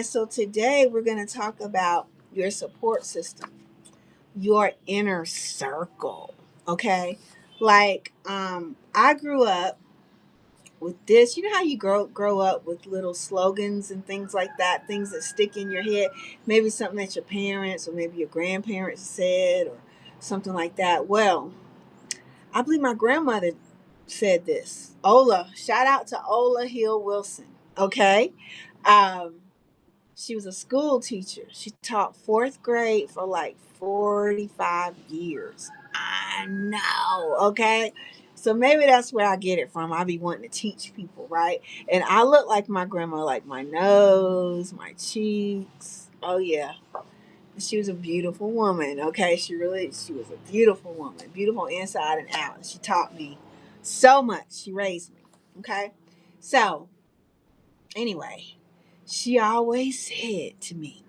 so today we're going to talk about your support system, your inner circle. Okay. I grew up with this. You know how you grow up with little slogans and things like that, things that stick in your head, maybe something that your parents or maybe your grandparents said or something like that. Well, I believe my grandmother said this. Ola, shout out to Ola Hill Wilson. Okay. Um, she was a school teacher. She taught fourth grade for like 45 years. I know. Okay. So maybe that's where I get it from. I be wanting to teach people, right? And I look like my grandma, like my nose, my cheeks. Oh, yeah. She was a beautiful woman. Okay. She was a beautiful woman, beautiful inside and out. She taught me so much. She raised me. Okay. So, anyway, she always said to me,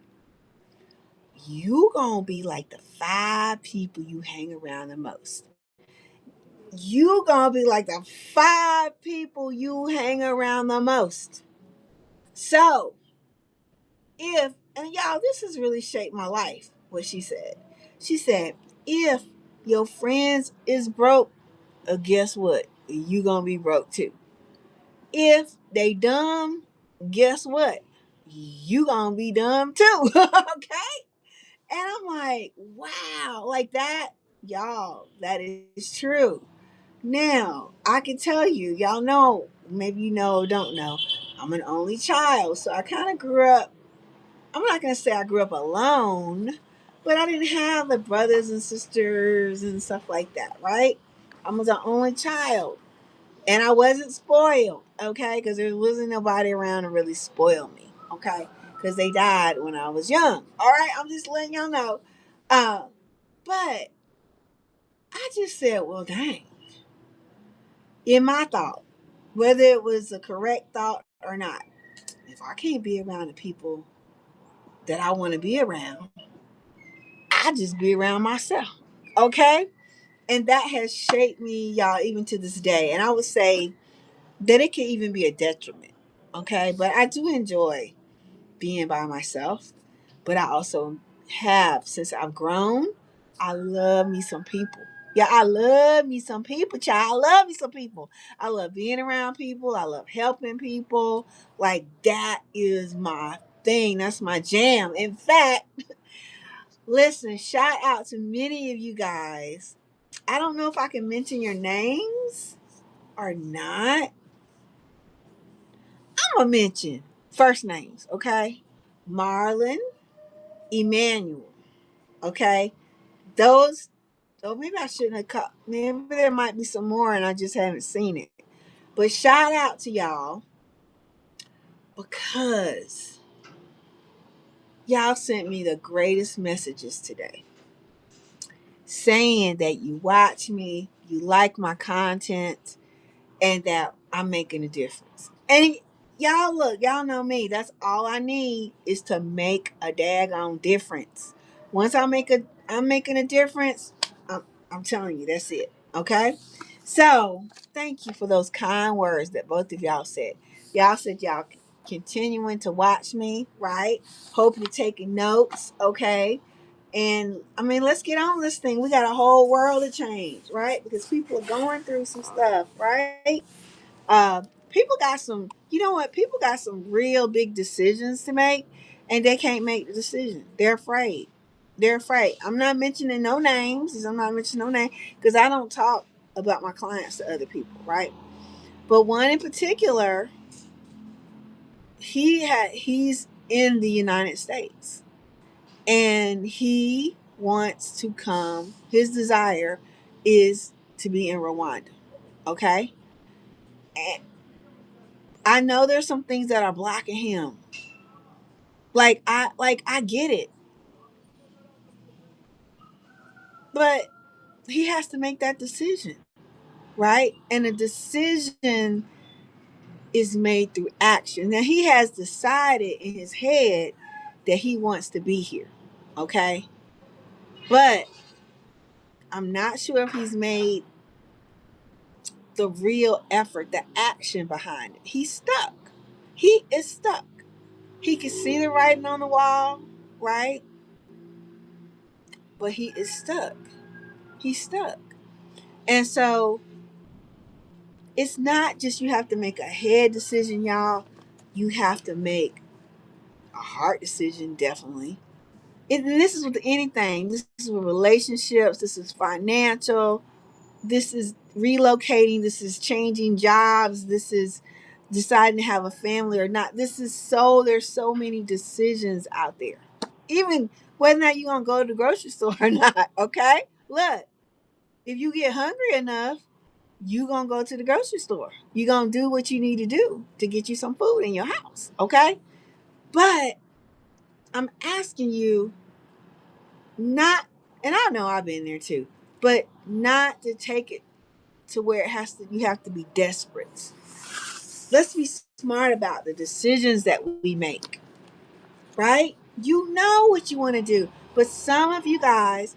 you gonna be like the five people you hang around the most. You gonna be like the five people you hang around the most. So, if, and y'all, this has really shaped my life, what she said. She said, if your friends is broke, guess what? You gonna be broke too. If they dumb, guess what? You gonna be dumb too. Okay? And I'm like, wow, like that, y'all, that is true. Now, I can tell you, y'all know, maybe you know or don't know, I'm an only child. So I kind of grew up, I'm not going to say I grew up alone, but I didn't have the brothers and sisters and stuff like that, right? I was the only child. And I wasn't spoiled, okay? Because there wasn't nobody around to really spoil me, okay? Because they died when I was young. All right, I'm just letting y'all know. Uh, but I just said, well, dang. In my thought, whether it was a correct thought or not, if I can't be around the people that I want to be around, I just be around myself, okay? And that has shaped me, y'all, even to this day. And I would say that it can even be a detriment, okay? But I do enjoy being by myself. But I also have, since I've grown, I love me some people. Yeah, I love me some people, child. I love me some people. I love being around people. I love helping people. Like, that is my thing. That's my jam. In fact, listen, shout out to many of you guys. I don't know if I can mention your names or not. I'm going to mention first names, okay? Marlon, Emmanuel, okay? Those, oh, maybe I shouldn't have cut. Maybe there might be some more and I just haven't seen it. But shout out to y'all because y'all sent me the greatest messages today saying that you watch me, you like my content, and that I'm making a difference. And y'all look, y'all know me. That's all I need is to make a daggone difference. Once I'm making a difference. I'm telling you, that's it. Okay. So thank you for those kind words that both of y'all said. Y'all said y'all continuing to watch me, right? Hope you're taking notes. Okay. And I mean, let's get on this thing. We got a whole world to change, right? Because people are going through some stuff, right? People got some, you know what? People got some real big decisions to make, and they can't make the decision. They're afraid. They're afraid. I'm not mentioning no names. I'm not mentioning no name because I don't talk about my clients to other people, right? But one in particular, he's in the United States, and he wants to come. His desire is to be in Rwanda. Okay, and I know there's some things that are blocking him. I get it, but he has to make that decision, right? And a decision is made through action. Now he has decided in his head that he wants to be here, okay? But I'm not sure if he's made the real effort, the action behind it. He's stuck. He is stuck. He can see the writing on the wall, right? But he is stuck. He's stuck. And so it's not just you have to make a head decision, y'all. You have to make a heart decision, definitely. And this is with anything. This is with relationships. This is financial. This is relocating. This is changing jobs. This is deciding to have a family or not. There's so many decisions out there. Even whether or not you're going to go to the grocery store or not. Okay? Look, if you get hungry enough, you going to go to the grocery store. You're going to do what you need to do to get you some food in your house. Okay? But I'm asking you not, and I know I've been there too, but not to take it to where you have to be desperate. Let's be smart about the decisions that we make, right? You know what you want to do, but some of you guys,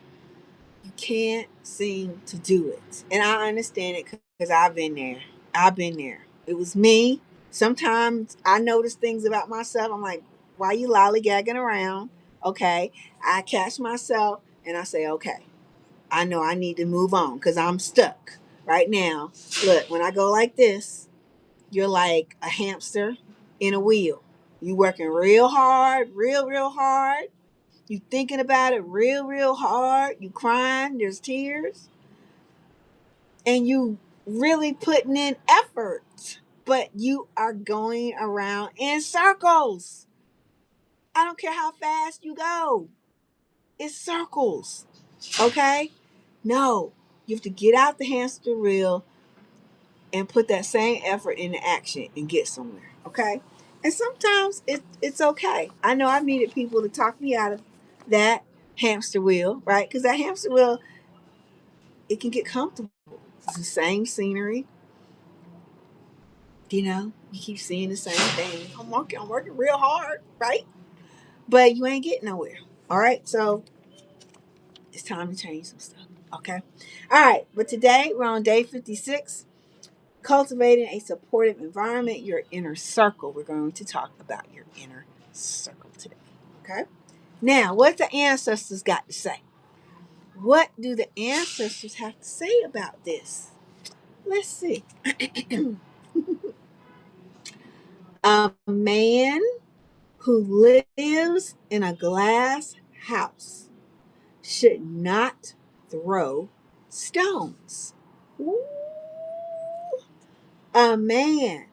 you can't seem to do it. And I understand it because I've been there. I've been there. It was me. Sometimes I notice things about myself. I'm like, why are you lollygagging around? Okay. I catch myself and I say, okay, I know I need to move on because I'm stuck right now. Look, when I go like this, you're like a hamster in a wheel. You working real hard, real hard. You thinking about it real hard. You crying, there's tears. And you really putting in effort. But you are going around in circles. I don't care how fast you go. It's circles. Okay? No. You have to get out the hamster wheel and put that same effort into action and get somewhere. Okay? And sometimes it's okay. I know I've needed people to talk me out of that hamster wheel, right? Because that hamster wheel, it can get comfortable. It's the same scenery. You keep seeing the same thing. I'm working real hard, right? But you ain't getting nowhere. All right? So it's time to change some stuff. Okay? All right. But today we're on day 56. Cultivating a supportive environment, your inner circle. We're going to talk about your inner circle today. Okay? Now, what the ancestors got to say? What do the ancestors have to say about this? Let's see. A man who lives in a glass house should not throw stones. Ooh. A man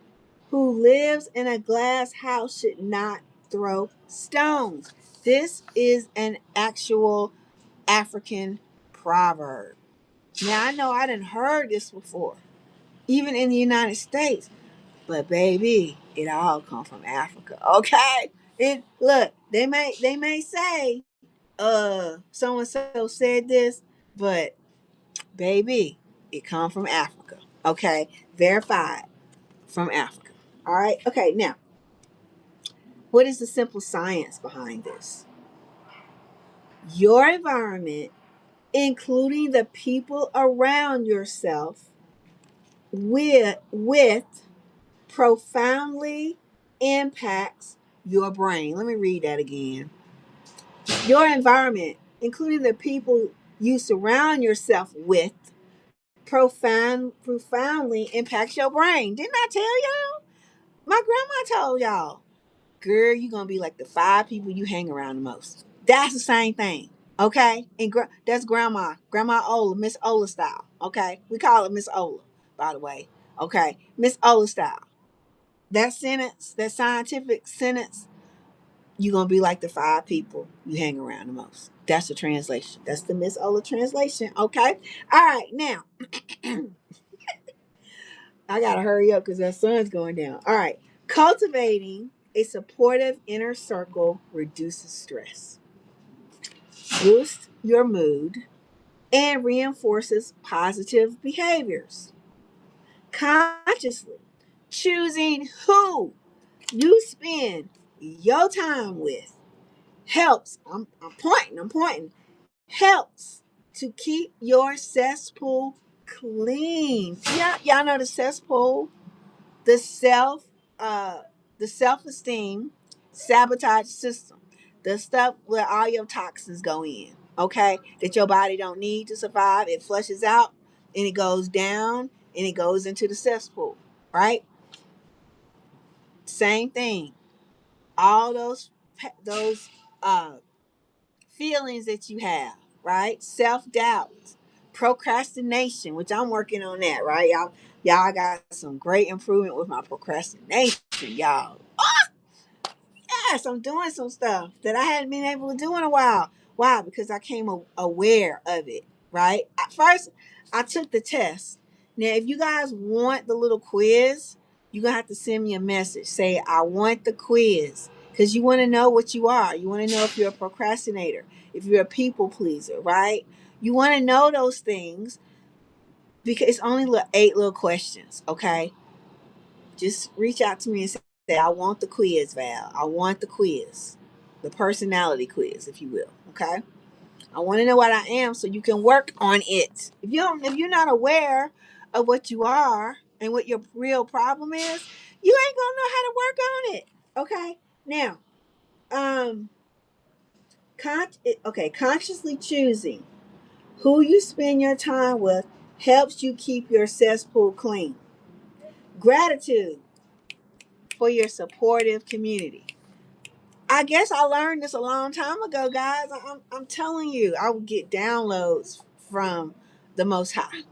who lives in a glass house should not throw stones. This is an actual African proverb. Now, I know I done heard this before, even in the United States, but baby, it all come from Africa. Okay? They may say, so and so said this, but baby, it come from Africa. Okay? Verified from Africa. All right? Okay, now, what is the simple science behind this? Your environment, including the people around yourself, with profoundly impacts your brain. Let me read that again. Your environment, including the people you surround yourself with, profoundly impacts your brain. Didn't I tell y'all? My grandma told y'all, girl, you're going to be like the 5 people you hang around the most. That's the same thing. Okay? And that's Grandma Ola, Miss Ola style. Okay? We call it Miss Ola, by the way. Okay? Miss Ola style. That sentence, that scientific sentence, you're going to be like the 5 people you hang around the most. That's the translation. That's the Miss Ola translation. Okay? All right. Now, I got to hurry up because that sun's going down. All right. Cultivating a supportive inner circle reduces stress, boosts your mood, and reinforces positive behaviors. Consciously choosing who you spend your time with helps. I'm pointing. Helps to keep your cesspool clean. Yeah, y'all know the cesspool, the self, the self-esteem, sabotage system. The stuff where all your toxins go in, okay, that your body don't need to survive. It flushes out and it goes down and it goes into the cesspool, right? Same thing. All those uh feelings that you have, right? Self-doubt, procrastination, which I'm working on that, right? Y'all got some great improvement with my procrastination, y'all. Yes, I'm doing some stuff that I hadn't been able to do in a while. Why? Because I came aware of it, right? At first, I took the test. Now, if you guys want the little quiz, you're going to have to send me a message. Say, I want the quiz. Because you want to know what you are. You want to know if you're a procrastinator, if you're a people pleaser, right? You want to know those things because it's only 8 little questions, okay? Just reach out to me and say, I want the quiz, Val. I want the quiz, the personality quiz, if you will. Okay. I want to know what I am so you can work on it. If you're not aware of what you are and what your real problem is, you ain't gonna know how to work on it. Okay. Now, um, consciously choosing who you spend your time with helps you keep your cesspool clean. Gratitude for your supportive community. I guess I learned this a long time ago, guys. I'm telling you, I would get downloads from the Most High.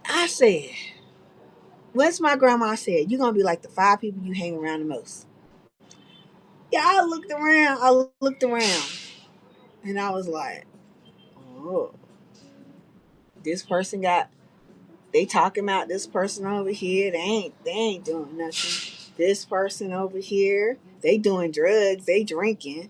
I said, what's my grandma said? You're going to be like the 5 people you hang around the most. Yeah, I looked around, and I was like, oh, this person got they talking about this person over here. They ain't doing nothing. This person over here, they doing drugs. They drinking.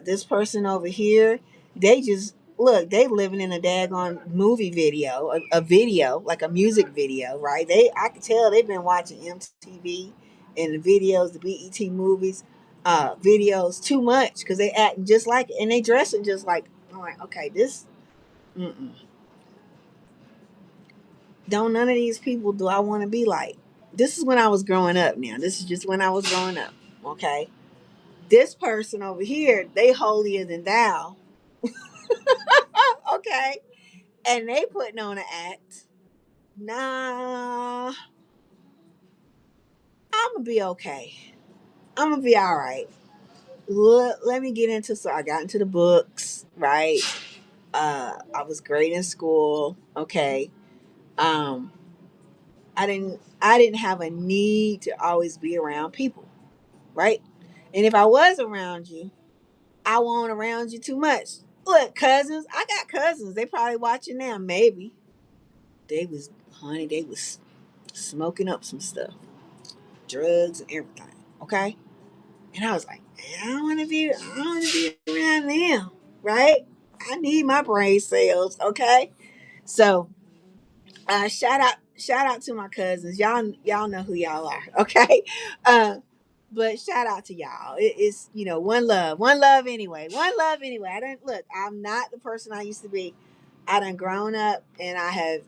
This person over here, they just look. They living in a daggone movie video, a video like a music video, right? I could tell they've been watching MTV and the videos, the BET movies, videos too much because they acting just like it and they dressing just like. I'm like, okay, this. Mm-mm. Don't none of these people do I want to be like. This is when I was growing up now. This is just when I was growing up. Okay. This person over here, they holier than thou. Okay. And they putting on an act. Nah, I'm gonna be okay. I'm gonna be all right. Let me get into so I got into the books, right? I was great in school. Okay. Um, I didn't have a need to always be around people, right? And if I was around you, I won't around you too much. Look, cousins, I got cousins. They probably watching now. Maybe they was smoking up some stuff, drugs and everything. Okay, and I was like, man, I don't want to be around them, right? I need my brain cells. Okay, so shout out to my cousins. Y'all know who y'all are. Okay, uh, but shout out to y'all. It's one love anyway. One love anyway. I don't look. I'm not the person I used to be. I done grown up and I have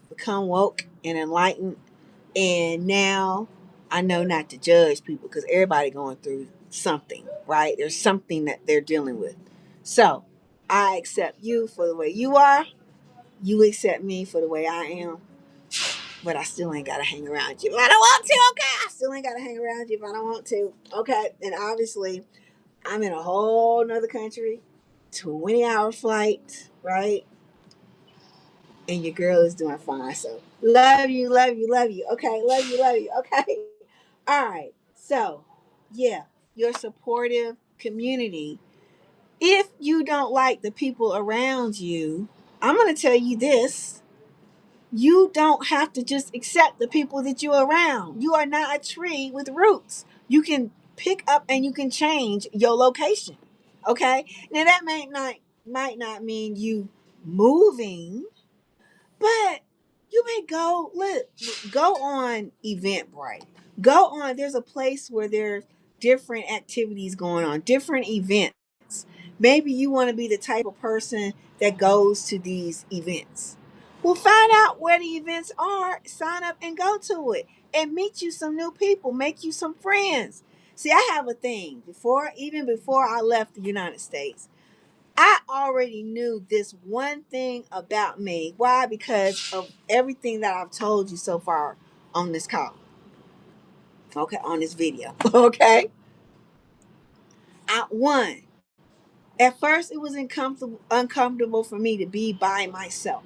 become woke and enlightened, and now I know not to judge people because everybody going through something, right? There's something that they're dealing with. So I accept you for the way you are. You accept me for the way I am, but I still ain't gotta hang around you if I don't want to. Okay, I still ain't gotta hang around you if I don't want to. Okay, and obviously I'm in a whole nother country, 20-hour flight, right? And your girl is doing fine. So love you, love you, love you. Okay, love you. Okay, all right. So yeah, your supportive community. If you don't like the people around you, I'm gonna tell you this: you don't have to just accept the people that you're around. You are not a tree with roots. You can pick up and you can change your location. Okay? Now that might not mean you moving, but you may go on Eventbrite. Go on. There's a place where there's different activities going on, different events. Maybe you want to be the type of person that goes to these events. Well, find out where the events are, sign up and go to it. and meet you some new people, make you some friends. See, I have a thing. Even before I left the United States, I already knew this one thing about me. Why? Because of everything that I've told you so far on this call. Okay, on this video. Okay. One, at first it was uncomfortable for me to be by myself.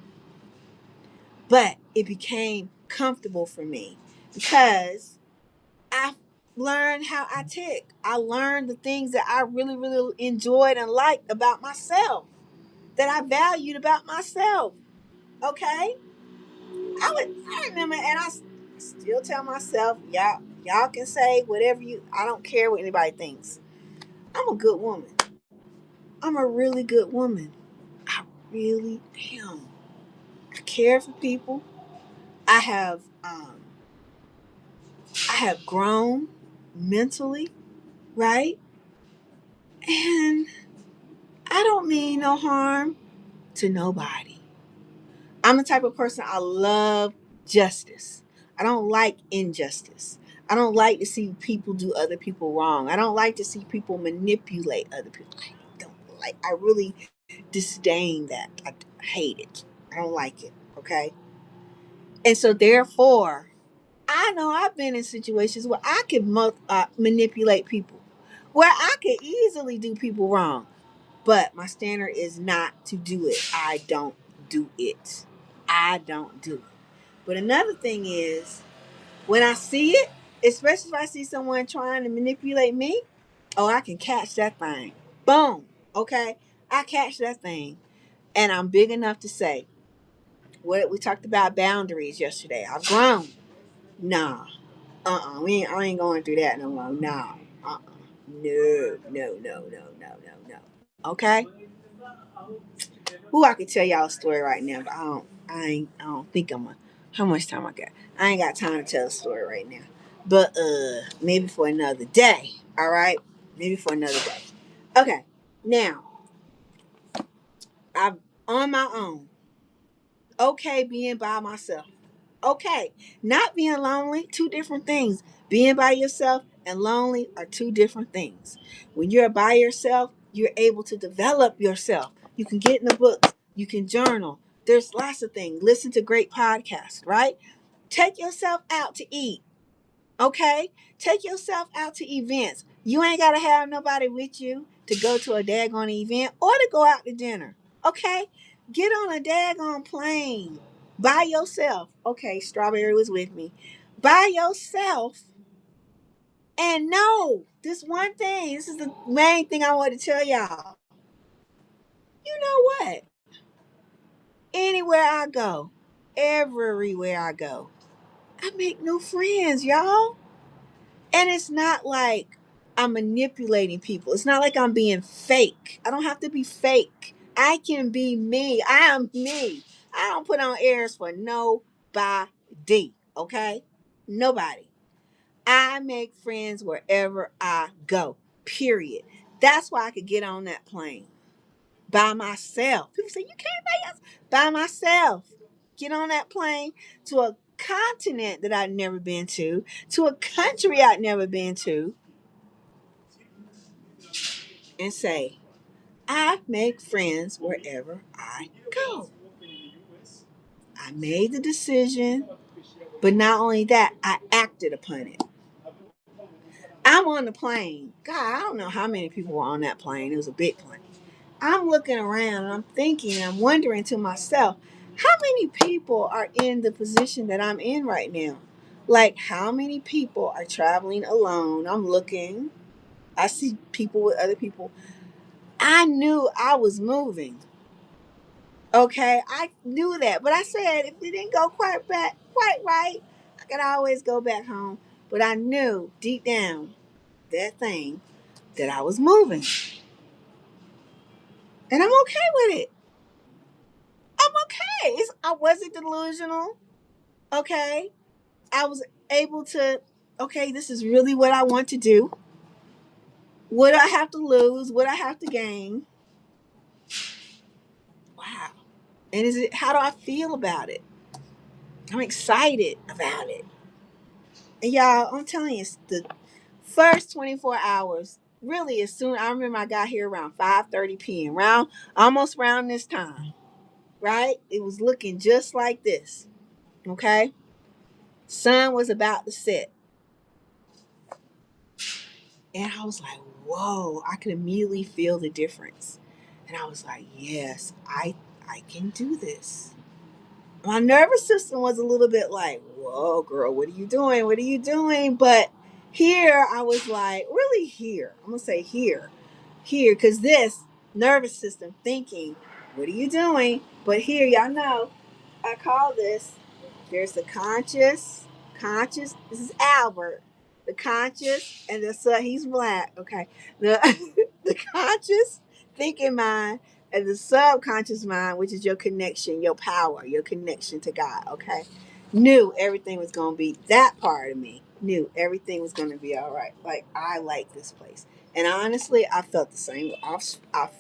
But it became comfortable for me because I learned how I tick. I learned the things that I really, really enjoyed and liked about myself, that I valued about myself. Okay? I remember, and I still tell myself, y'all can say whatever I don't care what anybody thinks. I'm a good woman. I'm a really good woman. I really am. I care for people. I have um I have grown mentally, right? And I don't mean no harm to nobody. I'm the type of person, I love justice. I don't like injustice. I don't like to see people do other people wrong. I don't like to see people manipulate other people. I really disdain that. I hate it. I don't like it. Okay. And so therefore, I know I've been in situations where I could manipulate people, where I could easily do people wrong. But my standard is not to do it. I don't do it. I don't do it. But another thing is, when I see it, especially if I see someone trying to manipulate me, oh, I can catch that thing. Boom. Okay? I catch that thing. And I'm big enough to say, what we talked about boundaries yesterday. I've grown. Nah. I ain't going through that no more. Nah. No, no, no, no, no, no, no. Okay? Ooh, I could tell y'all a story right now, but I don't think how much time I got? I ain't got time to tell a story right now. But maybe for another day. All right? Maybe for another day. Okay. Now, I'm on my own. Okay being by myself. Okay. Not being lonely, two different things. Being by yourself and lonely are two different things. When you're by yourself, you're able to develop yourself. You can get in the books, you can journal. There's lots of things. Listen to great podcasts, right? Take yourself out to eat. Okay? Take yourself out to events. You ain't gotta have nobody with you to go to a daggone event or to go out to dinner. Okay? Get on a daggone plane by yourself. Okay, Strawberry was with me. By yourself. And no, this one thing, this is the main thing I want to tell y'all. You know what? Anywhere I go, everywhere I go, I make new friends, y'all. And it's not like I'm manipulating people. It's not like I'm being fake. I don't have to be fake. I can be me. I am me. I don't put on airs for nobody. Okay? Nobody. I make friends wherever I go. Period. That's why I could get on that plane by myself. People say, you can't by yourself. By myself. Get on that plane to a continent that I've never been to a country I've never been to, and say, I make friends wherever I go. I made the decision, but not only that, I acted upon it. I'm on the plane. God, I don't know how many people were on that plane. It was a big plane. I'm looking around and I'm thinking, I'm wondering to myself, how many people are in the position that I'm in right now? Like, how many people are traveling alone? I'm looking. I see people with other people. I knew I was moving. Okay, I knew that. But I said, if it didn't go quite right, I could always go back home. But I knew deep down that thing that I was moving. And I'm okay with it. I'm okay. I wasn't delusional. Okay. I was able to, okay, this is really what I want to do. What I have to lose, what I have to gain. Wow. And how do I feel about it? I'm excited about it. And y'all, I'm telling you, it's the first 24 hours, really, as soon I remember I got here around 5:30 p.m. Around almost around this time, right? It was looking just like this. Okay. Sun was about to set. And I was like, whoa, I could immediately feel the difference. And I was like, yes, I can do this. My nervous system was a little bit like, whoa, girl, what are you doing? What are you doing? But here I was like, really here. I'm gonna say here, because this nervous system thinking, what are you doing? But here, y'all know, I call this, there's the conscious, this is Albert, the conscious, and the he's black, okay. The the conscious thinking mind and the subconscious mind, which is your connection, your power, your connection to God, okay. Knew everything was gonna be, that part of me knew everything was gonna be all right. Like, I like this place. And honestly, I felt the same. I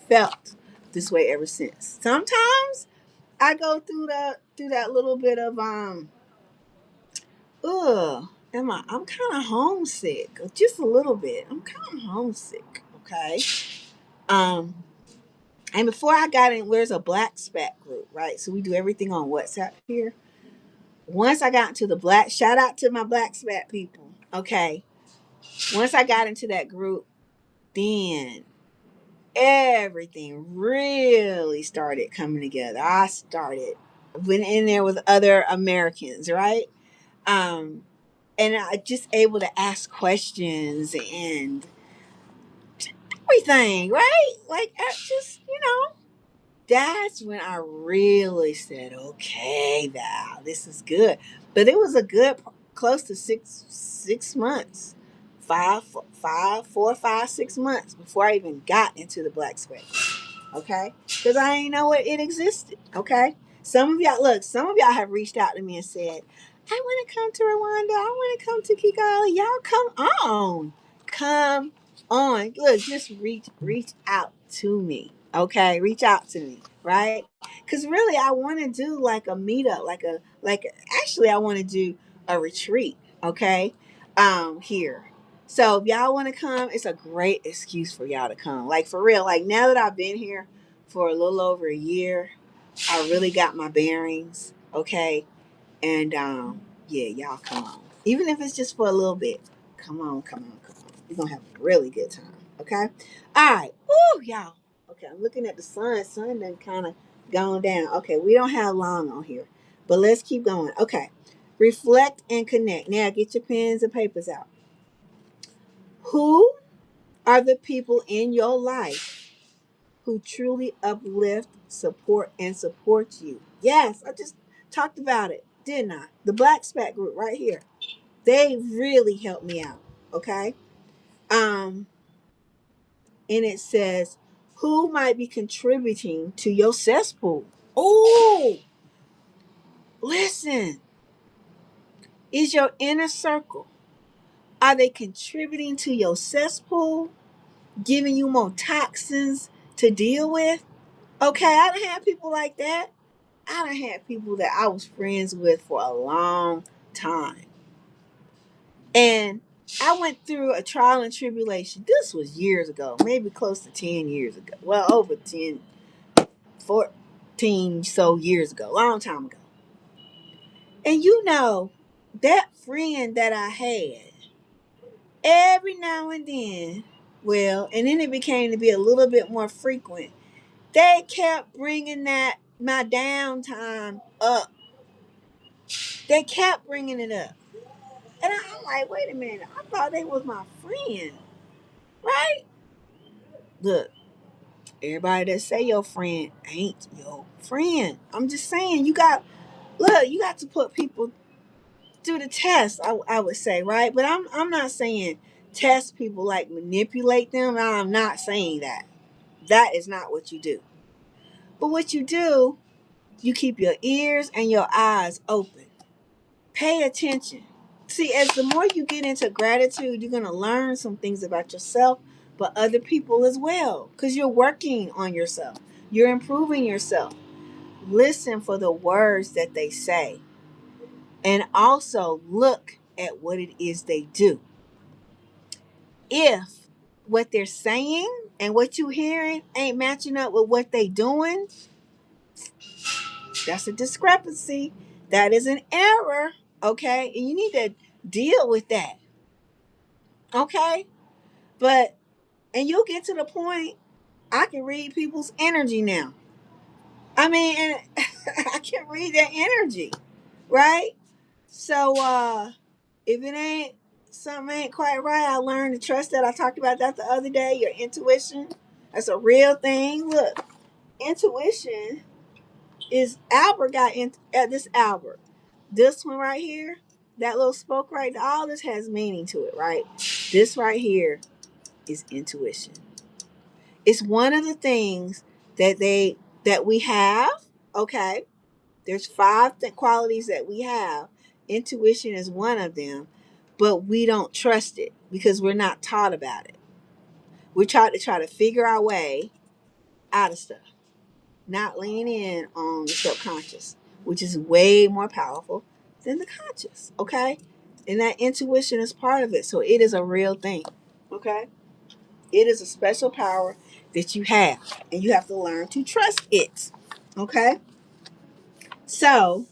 felt this way ever since. Sometimes I go through that little bit of I'm kind of homesick, just a little bit. I'm kind of homesick, okay. Um, and before I got in, there's a black spat group, right? So we do everything on WhatsApp here. Once I got into the black, shout out to my black spat people, okay. Once I got into that group, then everything really started coming together. I started went in there with other Americans, right? Um, and I just able to ask questions and everything, right? Like, I just, that's when I really said, okay, Val, this is good. But it was a good close to 6 months, 4, 5, 6 months before I even got into the black space. Okay, because I didn't know it existed. Okay, some of y'all have reached out to me and said, I want to come to Rwanda, I want to come to Kigali. Y'all come on, look, just reach out to me. Okay, reach out to me, right? Because really I want to do like a meetup, actually I want to do a retreat. Okay, here. So if y'all want to come, it's a great excuse for y'all to come. Like, for real, like, now that I've been here for a little over a year, I really got my bearings. Okay. And yeah, y'all come on. Even if it's just for a little bit. Come on. We're gonna have a really good time. Okay? Alright. Ooh, y'all. Okay, I'm looking at the sun. Sun done kind of gone down. Okay, we don't have long on here. But let's keep going. Okay. Reflect and connect. Now get your pens and papers out. Who are the people in your life who truly uplift, support you? Yes, I just talked about it, didn't I? The Black Spat group right here. They really helped me out. Okay. Um, and it says, who might be contributing to your cesspool? Oh, listen. Is your inner circle? Are they contributing to your cesspool? Giving you more toxins to deal with? Okay, I done had people like that. I done had people that I was friends with for a long time. And I went through a trial and tribulation. This was years ago, maybe close to 10 years ago. Well, over 10, 14 so years ago, long time ago. And that friend that I had, every now and then, well, and then it became to be a little bit more frequent. They kept bringing my downtime up. They kept bringing it up. And I'm like, wait a minute. I thought they was my friend, right? Look, everybody that say your friend ain't your friend. I'm just saying, you got to put people through the test. I would say, right? But I'm not saying test people, like manipulate them. I'm not saying that. That is not what you do. But what you do, you keep your ears and your eyes open. Pay attention. See, as the more you get into gratitude, you're going to learn some things about yourself, but other people as well, because you're working on yourself. You're improving yourself. Listen for the words that they say. And also look at what it is they do. If what they're saying and what you hearing ain't matching up with what they doing, that's a discrepancy. That is an error. Okay. And you need to deal with that. Okay. But, and you'll get to the point, I can read people's energy now. I mean, and I can read their energy. Right. So, if it ain't, something ain't quite right, I learned to trust that. I talked about that the other day. Your intuition. That's a real thing. Look, intuition is Albert got in this Albert. This one right here, that little spoke right, all this has meaning to it, right? This right here is intuition. It's one of the things that we have, okay? There's five qualities that we have. Intuition is one of them, but we don't trust it because we're not taught about it. We try to figure our way out of stuff, not lean in on the subconscious, which is way more powerful than the conscious, okay? And that intuition is part of it. So it is a real thing, okay? It is a special power that you have, and you have to learn to trust it, okay? So,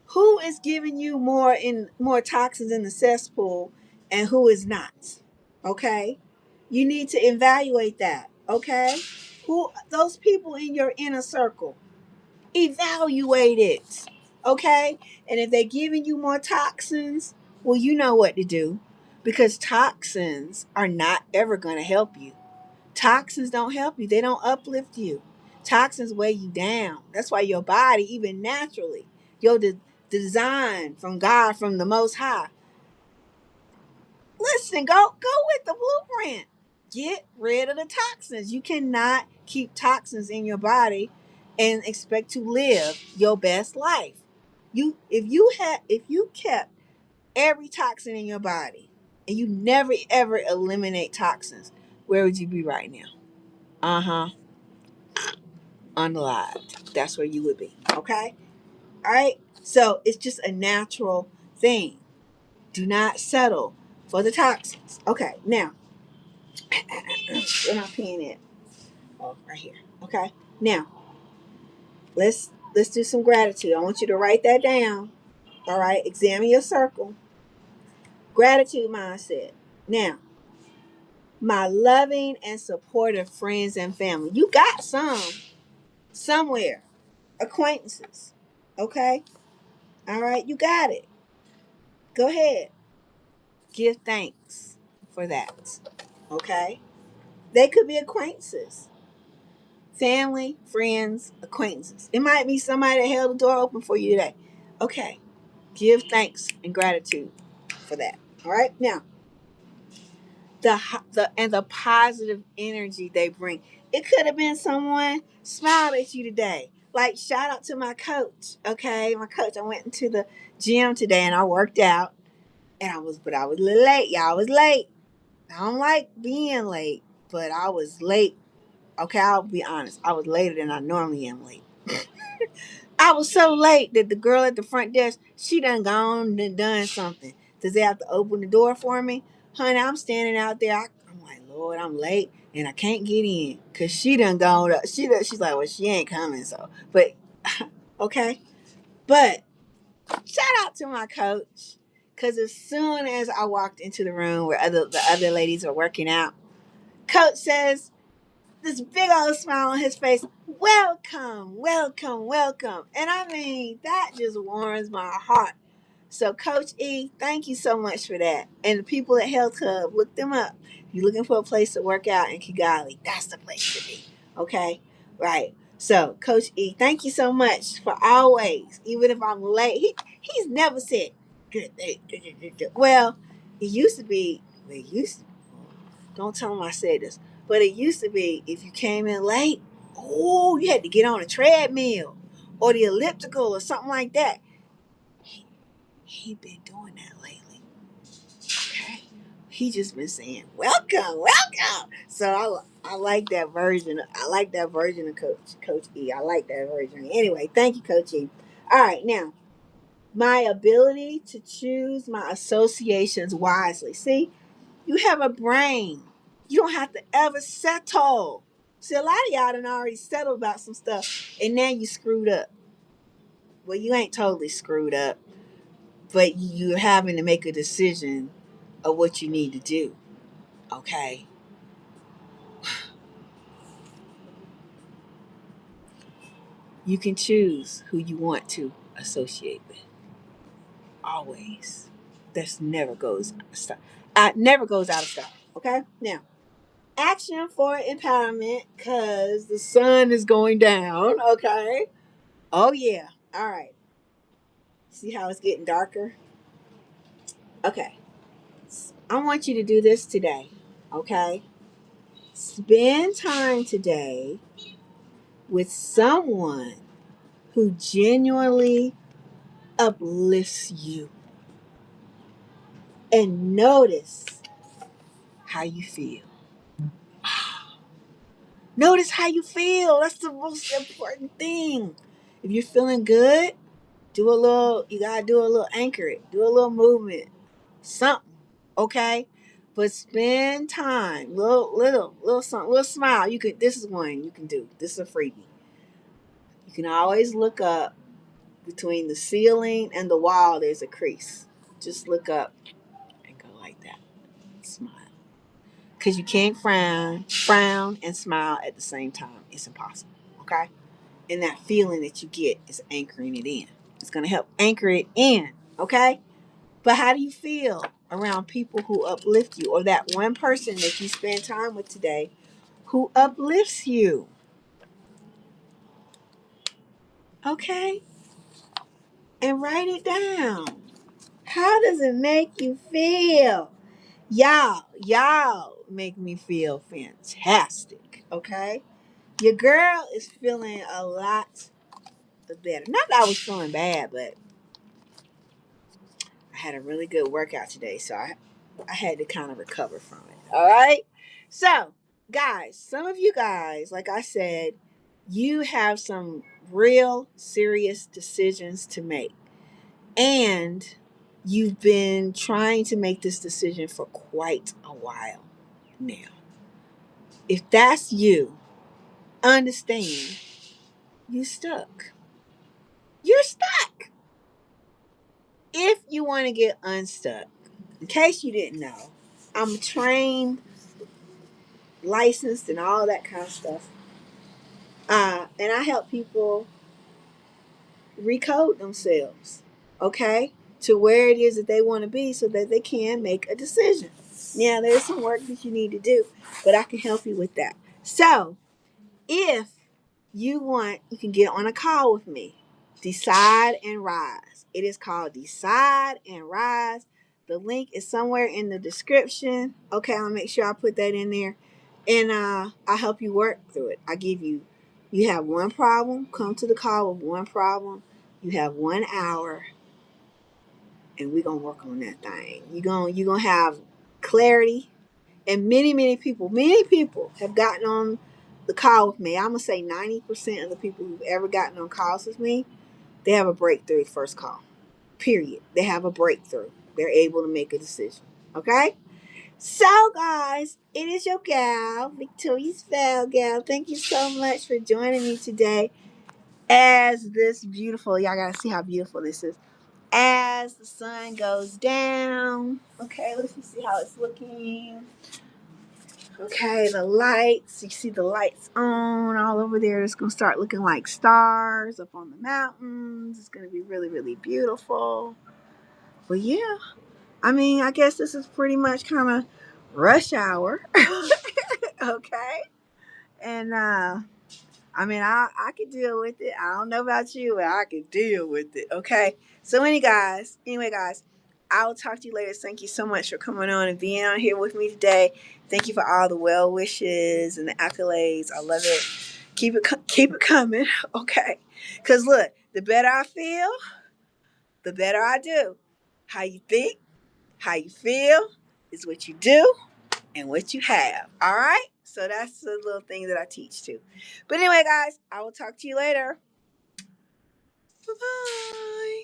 who is giving you more toxins in the cesspool and who is not? Okay? You need to evaluate that, okay? Who those people in your inner circle, evaluate it, okay? And if they're giving you more toxins, well, you know what to do, because toxins are not ever going to help you. Toxins don't help you. They don't uplift you. Toxins weigh you down. That's why your body, even naturally, your design from God, from the Most High. Listen, go with the blueprint. Get rid of the toxins. You cannot keep toxins in your body and expect to live your best life. If you kept every toxin in your body and you never ever eliminate toxins, where would you be right now? Uh-huh. Unlived. That's where you would be. Okay? All right? So it's just a natural thing. Do not settle for the toxins. Okay, now, where my pen at? Oh, right here. Okay. Now, let's do some gratitude. I want you to write that down. All right. Examine your circle. Gratitude mindset. Now, my loving and supportive friends and family. You got some somewhere. Acquaintances. Okay? All right, you got it. Go ahead. Give thanks for that. Okay? They could be acquaintances, family, friends, acquaintances. It might be somebody that held the door open for you today. Okay. Give thanks and gratitude for that. All right? Now, the positive energy they bring. It could have been someone smiled at you today. Like, shout out to my coach. Okay? My coach, I went into the gym today and I worked out. And I was a little late. Y'all, I was late. I don't like being late, but I was late. Okay, I'll be honest. I was later than I normally am late. I was so late that the girl at the front desk, she done gone and done something. Does they have to open the door for me? Honey, I'm standing out there. I'm like, Lord, I'm late and I can't get in. Cause she done gone up. She's like, well, she ain't coming. So, but okay. But shout out to my coach. Cause as soon as I walked into the room where the other ladies are working out, coach says, this big old smile on his face. Welcome, welcome, welcome. And I mean, that just warms my heart. So, Coach E, thank you so much for that. And the people at Health Hub, look them up. If you're looking for a place to work out in Kigali, that's the place to be. Okay? Right. So, Coach E, thank you so much for always, even if I'm late. He's never said, good day. Well, it used to be, don't tell him I said this. But it used to be if you came in late, oh, you had to get on a treadmill or the elliptical or something like that. He been doing that lately. Okay. He just been saying, welcome, welcome. So I like that version. I like that version of Coach E. I like that version. Anyway, thank you, Coach E. All right, now My ability to choose my associations wisely. See, you have a brain. You don't have to ever settle. See, a lot of y'all done already settled about some stuff, and now you screwed up. Well, you ain't totally screwed up, but you're having to make a decision of what you need to do. Okay? You can choose who you want to associate with. Always. That's never goes stop. Never goes out of style. Okay? Now, action for empowerment because the sun is going down. Okay? Oh yeah. All right. See how it's getting darker? Okay. I want you to do this today. Okay? Spend time today with someone who genuinely uplifts you and notice how you feel. Notice how you feel. That's the most important thing. If you're feeling good, you gotta do a little anchor it, do a little movement, something, okay? But spend time, little something, little smile. This is one you can do. This is a freebie. You can always look up between the ceiling and the wall, there's a crease. Just look up and go like that. Smile. Because you can't frown and smile at the same time. It's impossible. Okay? And that feeling that you get is anchoring it in. It's going to help anchor it in. Okay? But how do you feel around people who uplift you, or that one person that you spend time with today who uplifts you? Okay? And write it down. How does it make you feel? Y'all make me feel fantastic. Okay? Your girl is feeling a lot better. Not that I was feeling bad, but I had a really good workout today, so I had to kind of recover from it. All right? So, guys, some of you guys, like I said, you have some real serious decisions to make. And you've been trying to make this decision for quite a while now. If that's you, understand you're stuck. You're stuck. If you want to get unstuck, in case you didn't know, I'm trained, licensed, and all that kind of stuff. And I help people recode themselves, okay, to where it is that they want to be so that they can make a decision. Now, there's some work that you need to do, but I can help you with that. So, if you want, you can get on a call with me. Decide and Rise. It is called Decide and Rise. The link is somewhere in the description. Okay, I'll make sure I put that in there. And I'll help you work through it. You have one problem, come to the call with one problem. You have 1 hour, and we're gonna work on that thing. You're gonna have clarity. And many people have gotten on the call with me. I'm gonna say 90% of the people who've ever gotten on calls with me, they have a breakthrough first call. Period. They have a breakthrough. They're able to make a decision. Okay? So guys, it is your gal, Victoria's Val Gal. Thank you so much for joining me today as this beautiful, y'all gotta see how beautiful this is. As the sun goes down. Okay, let's see how it's looking. Okay, the lights. You see the lights on all over there. It's going to start looking like stars up on the mountains. It's going to be really, really beautiful. But yeah, I mean, I guess this is pretty much kind of rush hour. Okay. And I mean, I could deal with it. I don't know about you, but I could deal with it. Okay. So anyway, guys, I will talk to you later. Thank you so much for coming on and being on here with me today. Thank you for all the well wishes and the accolades. I love it. Keep it coming. Okay. Because look, the better I feel, the better I do. How you think, how you feel is what you do and what you have. All right? So that's the little thing that I teach too. But anyway, guys, I will talk to you later. Bye-bye.